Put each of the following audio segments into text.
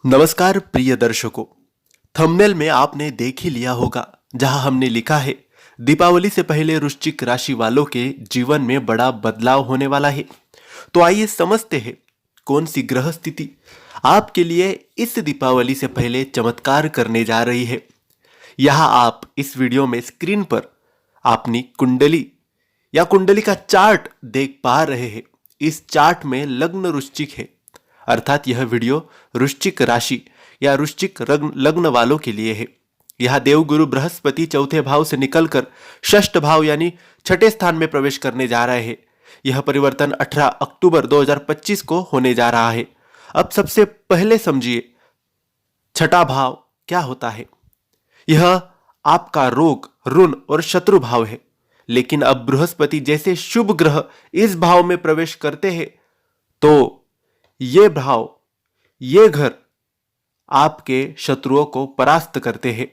नमस्कार प्रिय दर्शकों। थंबनेल में आपने देख ही लिया होगा जहां हमने लिखा है दीपावली से पहले वृश्चिक राशि वालों के जीवन में बड़ा बदलाव होने वाला है। तो आइए समझते हैं कौन सी ग्रह स्थिति आपके लिए इस दीपावली से पहले चमत्कार करने जा रही है। यहाँ आप इस वीडियो में स्क्रीन पर अपनी कुंडली या कुंडली का चार्ट देख पा रहे हैं। इस चार्ट में लग्न वृश्चिक है, अर्थात यह वीडियो वृश्चिक राशि या वृश्चिक लग्न वालों के लिए है। यह देवगुरु बृहस्पति चौथे भाव से निकलकर षष्ठ भाव यानी छठे स्थान में प्रवेश करने जा रहे हैं। यह परिवर्तन 18 अक्टूबर 2025 को होने जा रहा है। अब सबसे पहले समझिए छठा भाव क्या होता है। यह आपका रोग, ऋण और शत्रु भाव है। लेकिन अब बृहस्पति जैसे शुभ ग्रह इस भाव में प्रवेश करते हैं तो ये भाव, ये घर आपके शत्रुओं को परास्त करते हैं,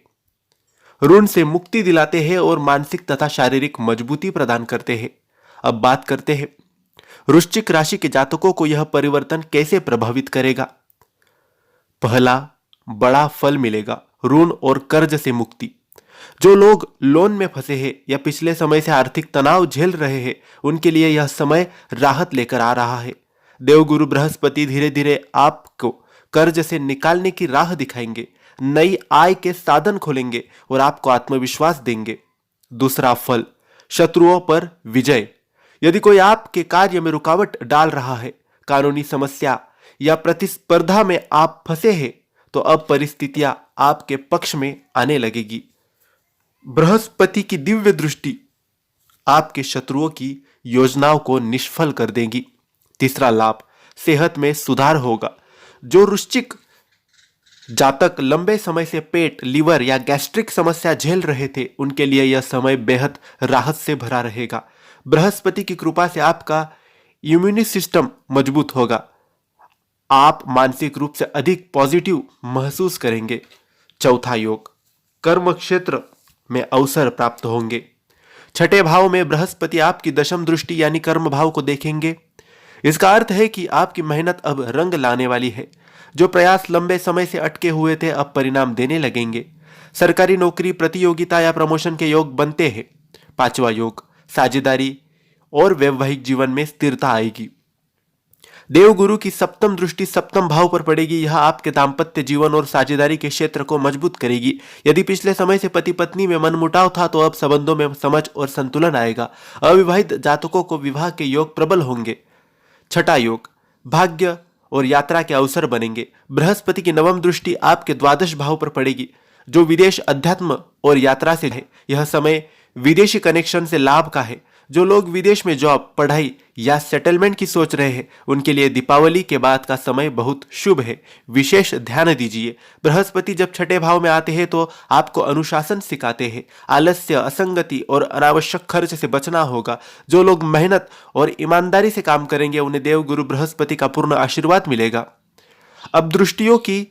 ऋण से मुक्ति दिलाते हैं और मानसिक तथा शारीरिक मजबूती प्रदान करते हैं। अब बात करते हैं वृश्चिक राशि के जातकों को यह परिवर्तन कैसे प्रभावित करेगा। पहला, बड़ा फल मिलेगा, ऋण और कर्ज से मुक्ति। जो लोग लोन में फंसे हैं या पिछले समय से आर्थिक तनाव झेल रहे हैं, उनके लिए यह समय राहत लेकर आ रहा है। देवगुरु बृहस्पति धीरे धीरे आपको कर्ज से निकालने की राह दिखाएंगे, नई आय के साधन खोलेंगे और आपको आत्मविश्वास देंगे। दूसरा फल, शत्रुओं पर विजय। यदि कोई आपके कार्य में रुकावट डाल रहा है, कानूनी समस्या या प्रतिस्पर्धा में आप फंसे हैं, तो अब परिस्थितियां आपके पक्ष में आने लगेगी। बृहस्पति की दिव्य दृष्टि आपके शत्रुओं की योजनाओं को निष्फल कर देगी। तीसरा लाभ, सेहत में सुधार होगा। जो वृश्चिक जातक लंबे समय से पेट, लीवर या गैस्ट्रिक समस्या झेल रहे थे, उनके लिए यह समय बेहद राहत से भरा रहेगा। बृहस्पति की कृपा से आपका इम्यूनी सिस्टम मजबूत होगा। आप मानसिक रूप से अधिक पॉजिटिव महसूस करेंगे। चौथा योग, कर्म क्षेत्र में अवसर प्राप्त होंगे। छठे भाव में बृहस्पति आपकी दशम दृष्टि यानी कर्म भाव को देखेंगे। इसका अर्थ है कि आपकी मेहनत अब रंग लाने वाली है। जो प्रयास लंबे समय से अटके हुए थे अब परिणाम देने लगेंगे। सरकारी नौकरी, प्रतियोगिता या प्रमोशन के योग बनते हैं। पांचवा योग, साझेदारी और वैवाहिक जीवन में स्थिरता आएगी। देवगुरु की सप्तम दृष्टि सप्तम भाव पर पड़ेगी। यह आपके दाम्पत्य जीवन और साझेदारी के क्षेत्र को मजबूत करेगी। यदि पिछले समय से पति पत्नी में मनमुटाव था तो अब संबंधों में समझ और संतुलन आएगा। अविवाहित जातकों को विवाह के योग प्रबल होंगे। छठा योग, भाग्य और यात्रा के अवसर बनेंगे। बृहस्पति की नवम दृष्टि आपके द्वादश भाव पर पड़ेगी, जो विदेश, अध्यात्म और यात्रा से है। यह समय विदेशी कनेक्शन से लाभ का है। जो लोग विदेश में जॉब, पढ़ाई या सेटलमेंट की सोच रहे हैं, उनके लिए दीपावली के बाद का समय बहुत शुभ है। विशेष ध्यान दीजिए। बृहस्पति जब छठे भाव में आते हैं तो आपको अनुशासन सिखाते हैं। आलस्य, असंगति और अनावश्यक खर्च से बचना होगा। जो लोग मेहनत और ईमानदारी से काम करेंगे, उन्हें देवगुरु बृहस्पति का पूर्ण आशीर्वाद मिलेगा। अब दृष्टियों की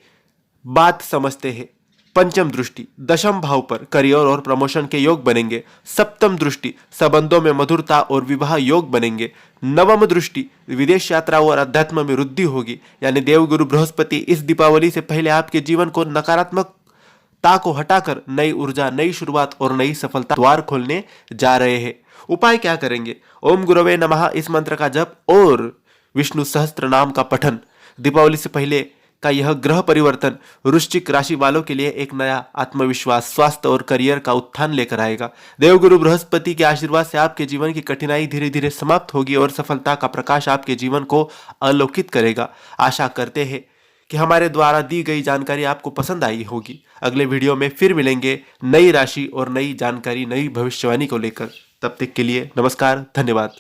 बात समझते हैं। पंचम दृष्टि दशम भाव पर करियर और प्रमोशन के योग बनेंगे। सप्तम दृष्टि संबंधों में मधुरता और विवाह योग बनेंगे। नवम दृष्टि विदेश यात्रा और अध्यात्म में वृद्धि होगी। यानी देवगुरु बृहस्पति इस दीपावली से पहले आपके जीवन को नकारात्मकता को हटाकर नई ऊर्जा, नई शुरुआत और नई सफलता द्वार खोलने जा रहे हैं। उपाय क्या करेंगे? ओम गुरवे नमः इस मंत्र का जप और विष्णु सहस्त्र नाम का पठन। दीपावली से पहले का यह ग्रह परिवर्तन वृश्चिक राशि वालों के लिए एक नया आत्मविश्वास, स्वास्थ्य और करियर का उत्थान लेकर आएगा। देवगुरु बृहस्पति के आशीर्वाद से आपके जीवन की कठिनाई धीरे धीरे समाप्त होगी और सफलता का प्रकाश आपके जीवन को अलौकित करेगा। आशा करते हैं कि हमारे द्वारा दी गई जानकारी आपको पसंद आई होगी। अगले वीडियो में फिर मिलेंगे नई राशि और नई जानकारी, नई भविष्यवाणी को लेकर। तब तक के लिए नमस्कार, धन्यवाद।